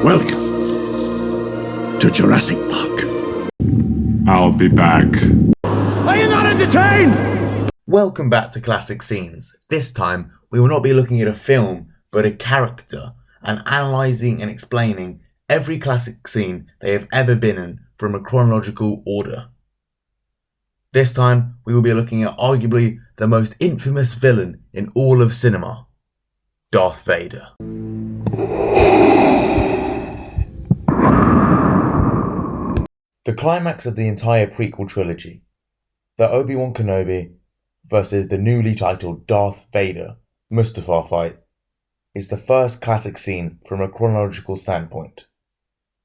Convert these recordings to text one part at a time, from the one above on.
Welcome to Jurassic Park. I'll be back. Are you not entertained? Welcome back to Classic Scenes. This time, we will not be looking at a film, but a character, and analysing and explaining every classic scene they have ever been in from a chronological order. This time, we will be looking at arguably the most infamous villain in all of cinema, Darth Vader. The climax of the entire prequel trilogy, the Obi-Wan Kenobi versus the newly titled Darth Vader Mustafar fight, is the first classic scene from a chronological standpoint.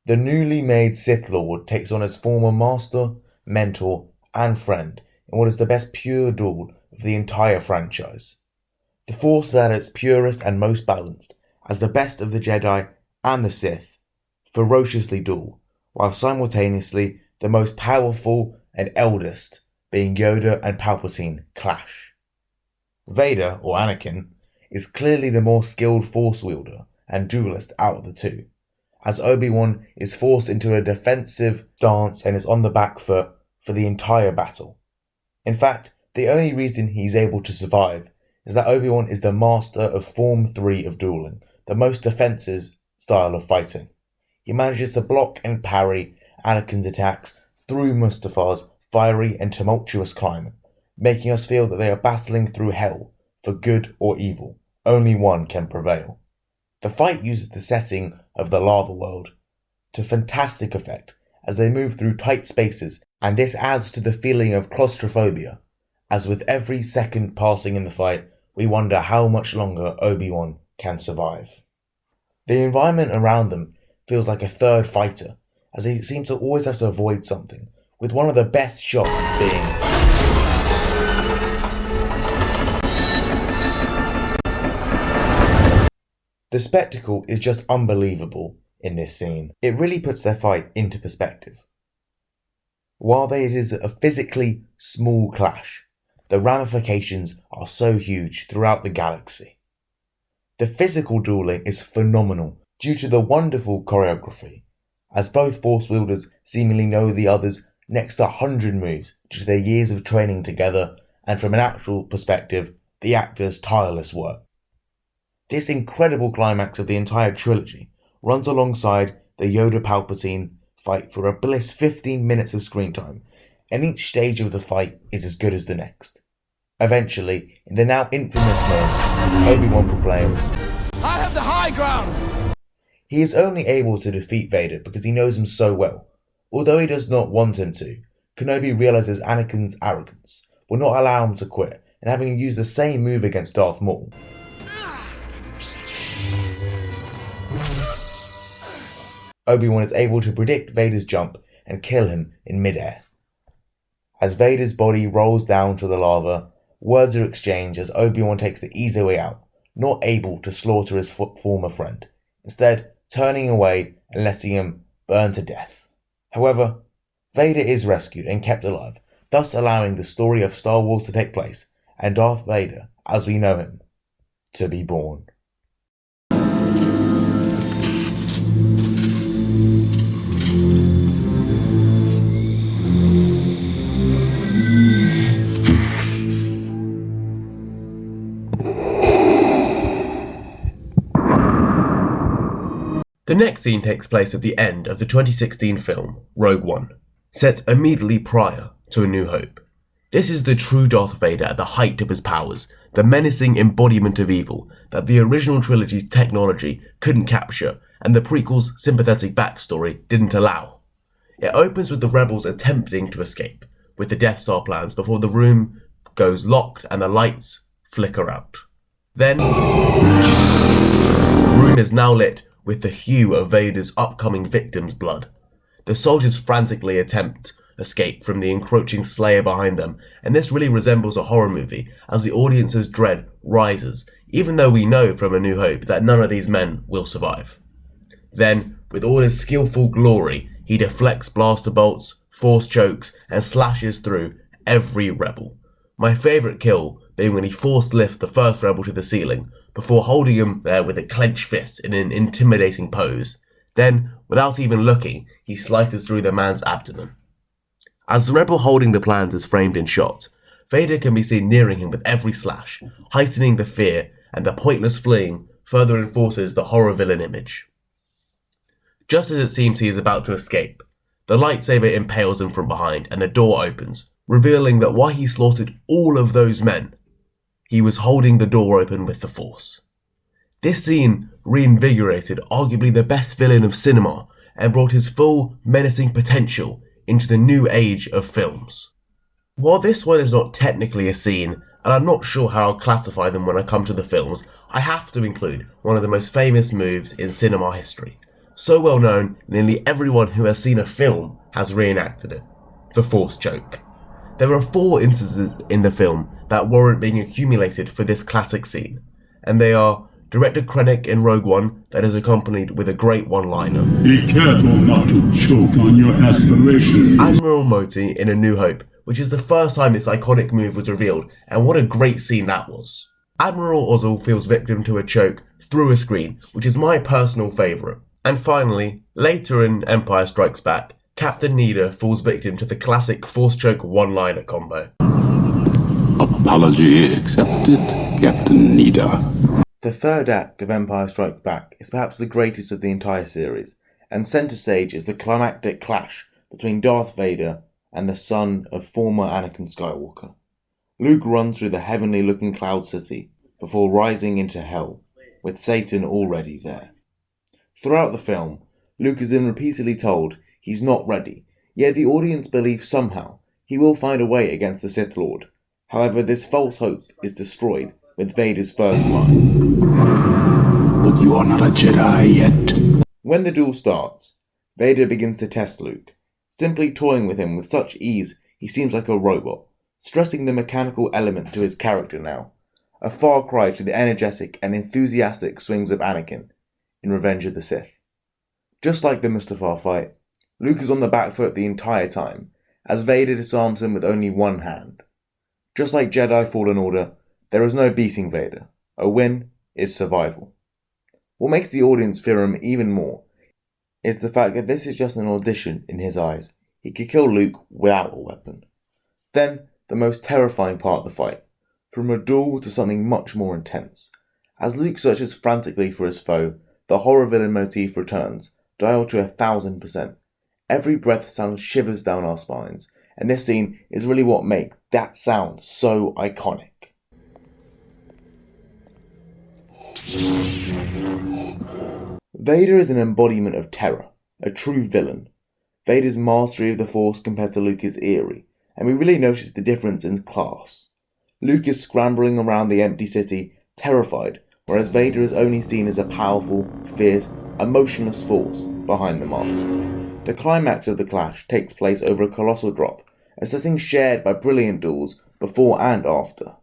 The newly made Sith Lord takes on his former master, mentor, and friend in what is the best pure duel of the entire franchise. The Force is at its purest and most balanced, as the best of the Jedi and the Sith ferociously duel, while simultaneously the most powerful and eldest, being Yoda and Palpatine, clash. Vader, or Anakin, is clearly the more skilled Force wielder and duelist out of the two, as Obi-Wan is forced into a defensive stance and is on the back foot for the entire battle. In fact, the only reason he is able to survive is that Obi-Wan is the master of Form 3 of dueling, the most defensive style of fighting. He manages to block and parry Anakin's attacks through Mustafar's fiery and tumultuous climate, making us feel that they are battling through hell for good or evil. Only one can prevail. The fight uses the setting of the lava world to fantastic effect as they move through tight spaces, and this adds to the feeling of claustrophobia, as with every second passing in the fight, we wonder how much longer Obi-Wan can survive. The environment around them feels like a third fighter, as he seems to always have to avoid something, with one of the best shots being the spectacle is just unbelievable in this scene. It really puts their fight into perspective. While it is a physically small clash, the ramifications are so huge throughout the galaxy. The physical dueling is phenomenal due to the wonderful choreography, as both Force wielders seemingly know the other's next 100 moves due to their years of training together, and from an actual perspective, the actors' tireless work. This incredible climax of the entire trilogy runs alongside the Yoda-Palpatine fight for a bliss 15 minutes of screen time, and each stage of the fight is as good as the next. Eventually, in the now infamous moment, Obi-Wan proclaims, "I have the high ground!" He is only able to defeat Vader because he knows him so well. Although he does not want him to, Kenobi realizes Anakin's arrogance will not allow him to quit, and having used the same move against Darth Maul, Obi-Wan is able to predict Vader's jump and kill him in midair. As Vader's body rolls down to the lava, words are exchanged as Obi-Wan takes the easy way out, not able to slaughter his former friend, instead turning away and letting him burn to death. However, Vader is rescued and kept alive, thus allowing the story of Star Wars to take place, and Darth Vader, as we know him, to be born. The next scene takes place at the end of the 2016 film, Rogue One, set immediately prior to A New Hope. This is the true Darth Vader at the height of his powers, the menacing embodiment of evil that the original trilogy's technology couldn't capture and the prequel's sympathetic backstory didn't allow. It opens with the rebels attempting to escape, with the Death Star plans before the room goes locked and the lights flicker out. Then, the room is now lit with the hue of Vader's upcoming victim's blood. The soldiers frantically attempt escape from the encroaching slayer behind them, and this really resembles a horror movie as the audience's dread rises, even though we know from A New Hope that none of these men will survive. Then, with all his skillful glory, he deflects blaster bolts, force chokes, and slashes through every rebel. My favourite kill being when he force lifts the first rebel to the ceiling, before holding him there with a clenched fist in an intimidating pose, Then, without even looking, he slices through the man's abdomen. As the rebel holding the plans is framed in shot, Vader can be seen nearing him with every slash, heightening the fear, and the pointless fleeing further enforces the horror villain image. Just as it seems he is about to escape, the lightsaber impales him from behind and the door opens, revealing that while he slaughtered all of those men, he was holding the door open with the Force. This scene reinvigorated arguably the best villain of cinema and brought his full menacing potential into the new age of films. While this one is not technically a scene, and I'm not sure how I'll classify them when I come to the films, I have to include one of the most famous moves in cinema history. So well known, nearly everyone who has seen a film has reenacted it. The Force choke. There are 4 instances in the film that warrant being accumulated for this classic scene, and they are Director Krennic in Rogue One that is accompanied with a great one-liner. Be careful not to choke on your aspirations. Admiral Moti in A New Hope, which is the first time this iconic move was revealed, and what a great scene that was. Admiral Ozzel falls victim to a choke through a screen, which is my personal favourite. And finally, later in Empire Strikes Back, Captain Needa falls victim to the classic Force choke one-liner combo. Apology accepted, Captain Needa. The third act of Empire Strikes Back is perhaps the greatest of the entire series, and centre stage is the climactic clash between Darth Vader and the son of former Anakin Skywalker. Luke runs through the heavenly-looking Cloud City before rising into hell, with Satan already there. Throughout the film, Luke is then repeatedly told he's not ready, yet the audience believes somehow he will find a way against the Sith Lord. However, this false hope is destroyed with Vader's first line. But you are not a Jedi yet. When the duel starts, Vader begins to test Luke, simply toying with him with such ease he seems like a robot, stressing the mechanical element to his character now, a far cry to the energetic and enthusiastic swings of Anakin in Revenge of the Sith. Just like the Mustafar fight, Luke is on the back foot the entire time, as Vader disarms him with only one hand. Just like Jedi Fallen Order, there is no beating Vader. A win is survival. What makes the audience fear him even more is the fact that this is just an audition in his eyes. He could kill Luke without a weapon. Then, the most terrifying part of the fight, from a duel to something much more intense. As Luke searches frantically for his foe, the horror villain motif returns, dialed to 1000%. Every breath sounds shivers down our spines, and this scene is really what makes that sound so iconic. Vader is an embodiment of terror, a true villain. Vader's mastery of the Force compared to Luke is eerie, and we really notice the difference in class. Luke is scrambling around the empty city, terrified, whereas Vader is only seen as a powerful, fierce, emotionless force behind the mask. The climax of the clash takes place over a colossal drop, a setting shared by brilliant duels before and after.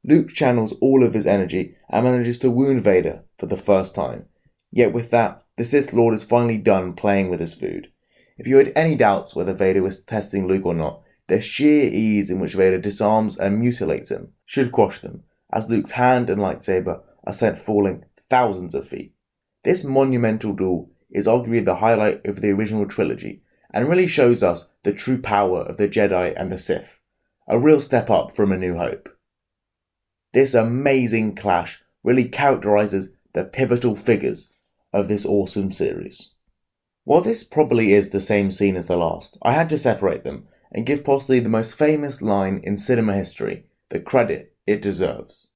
Luke channels all of his energy and manages to wound Vader for the first time. Yet with that, the Sith Lord is finally done playing with his food. If you had any doubts whether Vader was testing Luke or not, the sheer ease in which Vader disarms and mutilates him should quash them, as Luke's hand and lightsaber are sent falling thousands of feet. This monumental duel is arguably the highlight of the original trilogy, and really shows us the true power of the Jedi and the Sith. A real step up from A New Hope. This amazing clash really characterises the pivotal figures of this awesome series. While this probably is the same scene as the last, I had to separate them and give possibly the most famous line in cinema history the credit it deserves.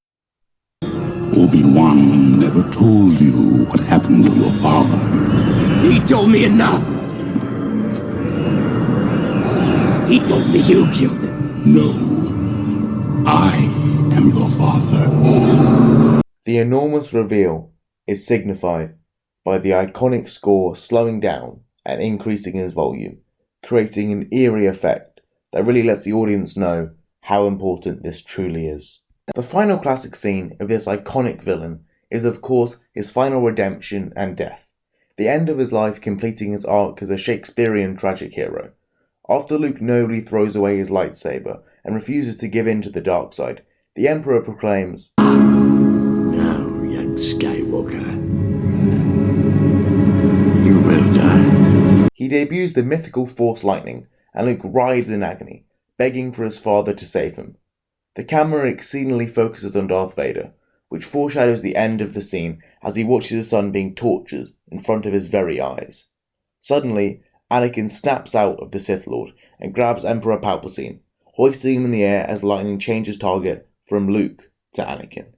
Obi-Wan never told you what happened to your father. He told me enough. He told me you killed him. No, I am your father. The enormous reveal is signified by the iconic score slowing down and increasing in its volume, creating an eerie effect that really lets the audience know how important this truly is. The final classic scene of this iconic villain is of course his final redemption and death, the end of his life completing his arc as a Shakespearean tragic hero. After Luke nobly throws away his lightsaber and refuses to give in to the dark side, the Emperor proclaims, Now, young Skywalker, you He debuts the mythical Force lightning, and Luke writhes in agony, begging for his father to save him. The camera exceedingly focuses on Darth Vader, which foreshadows the end of the scene as he watches his son being tortured in front of his very eyes. Suddenly, Anakin snaps out of the Sith Lord and grabs Emperor Palpatine, hoisting him in the air as lightning changes target from Luke to Anakin.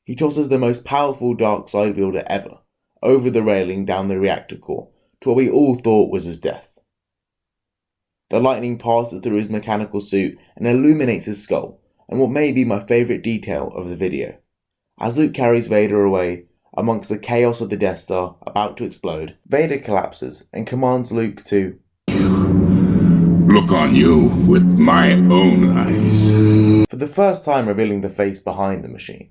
He tosses the most powerful dark side wielder ever over the railing down the reactor core to what we all thought was his death. The lightning passes through his mechanical suit and illuminates his skull, and what may be my favourite detail of the video. As Luke carries Vader away, amongst the chaos of the Death Star about to explode, Vader collapses and commands Luke to Look on you with my own eyes. for the first time revealing the face behind the machine.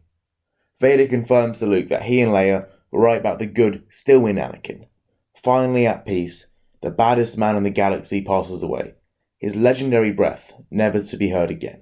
Vader confirms to Luke that he and Leia were right about the good still in Anakin. Finally at peace, the baddest man in the galaxy passes away, his legendary breath never to be heard again.